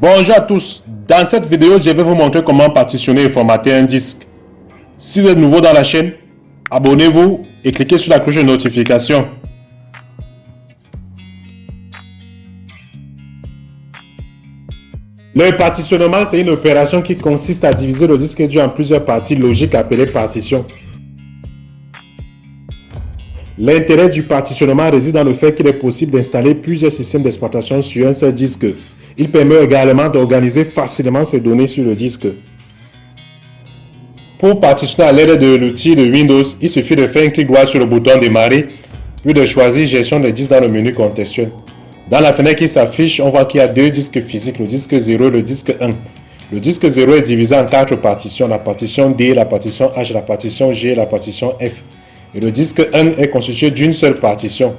Bonjour à tous, dans cette vidéo je vais vous montrer comment partitionner et formater un disque. Si vous êtes nouveau dans la chaîne, abonnez-vous et cliquez sur la cloche de notification. Le partitionnement, c'est une opération qui consiste à diviser le disque dur en plusieurs parties logiques appelées partitions. L'intérêt du partitionnement réside dans le fait qu'il est possible d'installer plusieurs systèmes d'exploitation sur un seul disque. Il permet également d'organiser facilement ces données sur le disque. Pour partitionner à l'aide de l'outil de Windows, il suffit de faire un clic droit sur le bouton Démarrer, puis de choisir Gestion des disques dans le menu contextuel. Dans la fenêtre qui s'affiche, on voit qu'il y a deux disques physiques, le disque 0 et le disque 1. Le disque 0 est divisé en 4 partitions, la partition D, la partition H, la partition G et la partition F. Et le disque 1 est constitué d'une seule partition.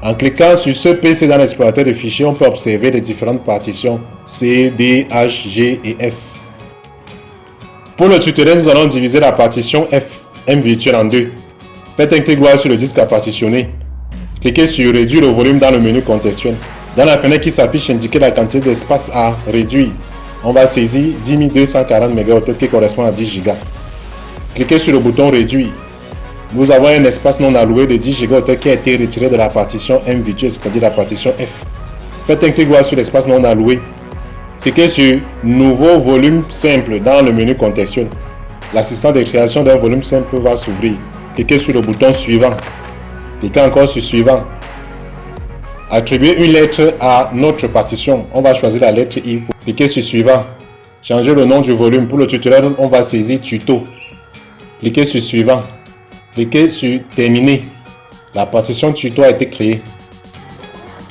En cliquant sur ce PC dans l'explorateur de fichiers, on peut observer les différentes partitions C, D, H, G et F. Pour le tutoriel, nous allons diviser la partition F, M virtuel, en deux. Faites un clic droit sur le disque à partitionner. Cliquez sur Réduire le volume dans le menu contextuel. Dans la fenêtre qui s'affiche, indiquez la quantité d'espace à réduire. On va saisir 10 240 MHz qui correspond à 10 Go. Cliquez sur le bouton Réduire. Nous avons un espace non alloué de 10 Go qui a été retiré de la partition M virtuelle, c'est-à-dire la partition F. Faites un clic droit sur l'espace non alloué. Cliquez sur Nouveau volume simple dans le menu contextuel. L'assistant de création d'un volume simple va s'ouvrir. Cliquez sur le bouton Suivant. Cliquez encore sur Suivant. Attribuez une lettre à notre partition. On va choisir la lettre I. Cliquez sur Suivant. Changez le nom du volume. Pour le tutoriel, on va saisir Tuto. Cliquez sur Suivant. Cliquez sur Terminer. La partition tuto a été créée.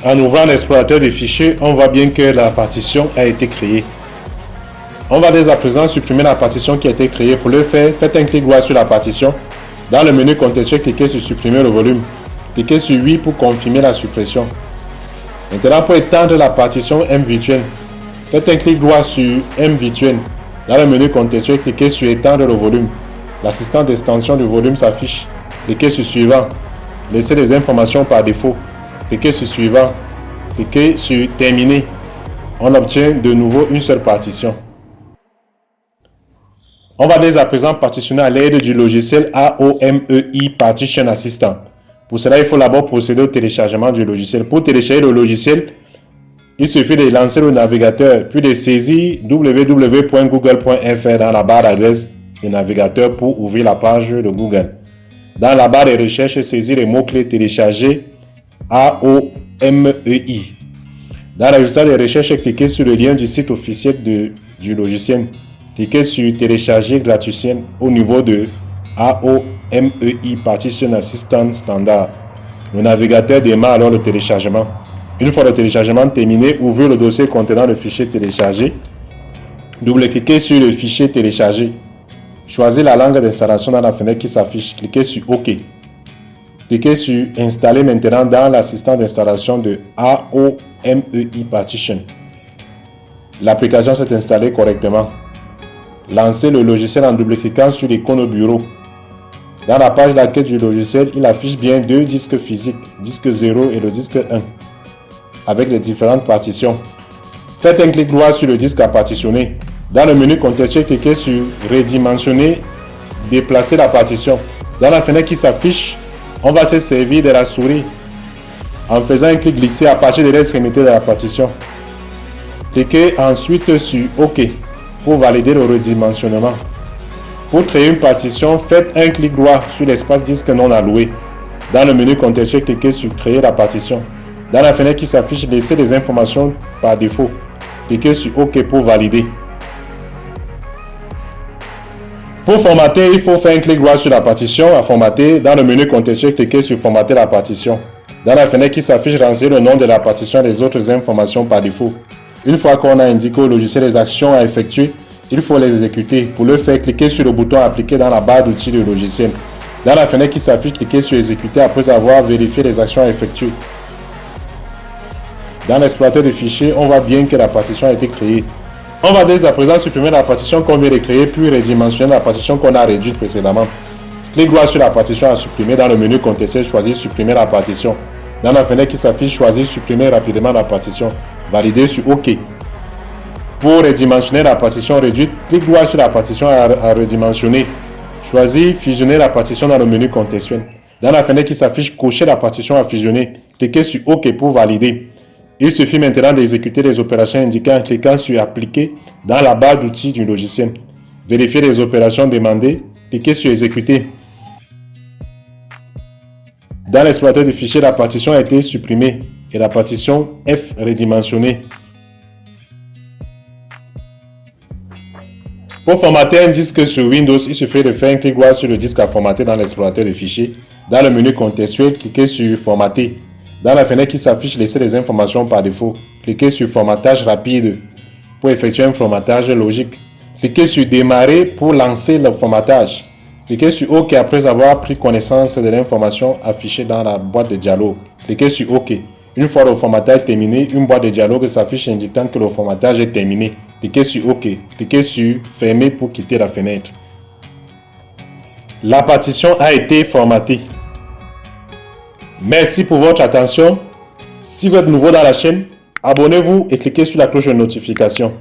En ouvrant l'explorateur de fichiers, on voit bien que la partition a été créée. On va dès à présent supprimer la partition qui a été créée. Pour le faire, faites un clic droit sur la partition. Dans le menu contextuel, cliquez sur Supprimer le volume. Cliquez sur Oui pour confirmer la suppression. Maintenant, pour étendre la partition M virtuelle, faites un clic droit sur M virtuelle. Dans le menu contextuel, cliquez sur Étendre le volume. L'assistant d'extension du volume s'affiche. Cliquez sur Suivant. Laissez les informations par défaut. Cliquez sur Suivant. Cliquez sur Terminer. On obtient de nouveau une seule partition. On va dès à présent partitionner à l'aide du logiciel AOMEI Partition Assistant. Pour cela, il faut d'abord procéder au téléchargement du logiciel. Pour télécharger le logiciel, il suffit de lancer le navigateur, puis de saisir www.google.fr dans la barre d'adresse du navigateur pour ouvrir la page de Google. Dans la barre de recherche, saisir les mots-clés télécharger AOMEI. Dans le résultat de recherche, cliquez sur le lien du site officiel du logiciel. Cliquez sur Télécharger gratuitement au niveau de AOMEI Partition Assistant Standard. Le navigateur démarre alors le téléchargement. Une fois le téléchargement terminé, ouvrez le dossier contenant le fichier téléchargé. Double-cliquez sur le fichier téléchargé. Choisissez la langue d'installation dans la fenêtre qui s'affiche. Cliquez sur OK. Cliquez sur Installer maintenant dans l'assistant d'installation de AOMEI Partition. L'application s'est installée correctement. Lancez le logiciel en double-cliquant sur l'icône au bureau. Dans la page d'accueil du logiciel, il affiche bien deux disques physiques, disque 0 et le disque 1, avec les différentes partitions. Faites un clic droit sur le disque à partitionner. Dans le menu contextuel, cliquez sur Redimensionner, déplacer la partition. Dans la fenêtre qui s'affiche, on va se servir de la souris en faisant un clic glissé à partir de l'extrémité de la partition. Cliquez ensuite sur OK pour valider le redimensionnement. Pour créer une partition, faites un clic droit sur l'espace disque non alloué. Dans le menu contextuel, cliquez sur Créer la partition. Dans la fenêtre qui s'affiche, laissez les informations par défaut. Cliquez sur OK pour valider. Pour formater, il faut faire un clic droit sur la partition à formater. Dans le menu contextuel, cliquez sur Formater la partition. Dans la fenêtre qui s'affiche, renseignez le nom de la partition et les autres informations par défaut. Une fois qu'on a indiqué au logiciel les actions à effectuer, il faut les exécuter. Pour le faire, cliquez sur le bouton Appliquer dans la barre d'outils du logiciel. Dans la fenêtre qui s'affiche, cliquez sur Exécuter après avoir vérifié les actions à effectuer. Dans l'explorateur de fichiers, on voit bien que la partition a été créée. On va dès à présent supprimer la partition qu'on vient de créer, puis redimensionner la partition qu'on a réduite précédemment. Cliquez droit sur la partition à supprimer. Dans le menu contextuel, choisissez Supprimer la partition. Dans la fenêtre qui s'affiche, choisissez Supprimer rapidement la partition. Validez sur OK. Pour redimensionner la partition réduite, clique droit sur la partition à redimensionner. Choisis fusionner la partition dans le menu contextuel. Dans la fenêtre qui s'affiche, cochez la partition à fusionner. Cliquez sur OK pour valider. Il suffit maintenant d'exécuter les opérations indiquées en cliquant sur Appliquer dans la barre d'outils du logiciel. Vérifiez les opérations demandées. Cliquez sur Exécuter. Dans l'explorateur de fichiers, la partition a été supprimée et la partition F redimensionnée. Pour formater un disque sur Windows, il suffit de faire un clic droit sur le disque à formater dans l'explorateur de fichiers. Dans le menu contextuel, cliquez sur Formater. Dans la fenêtre qui s'affiche, laissez les informations par défaut. Cliquez sur Formatage rapide pour effectuer un formatage logique. Cliquez sur Démarrer pour lancer le formatage. Cliquez sur OK après avoir pris connaissance de l'information affichée dans la boîte de dialogue. Cliquez sur OK. Une fois le formatage terminé, une boîte de dialogue s'affiche indiquant que le formatage est terminé. Cliquez sur OK. Cliquez sur Fermer pour quitter la fenêtre. La partition a été formatée. Merci pour votre attention. Si vous êtes nouveau dans la chaîne, abonnez-vous et cliquez sur la cloche de notification.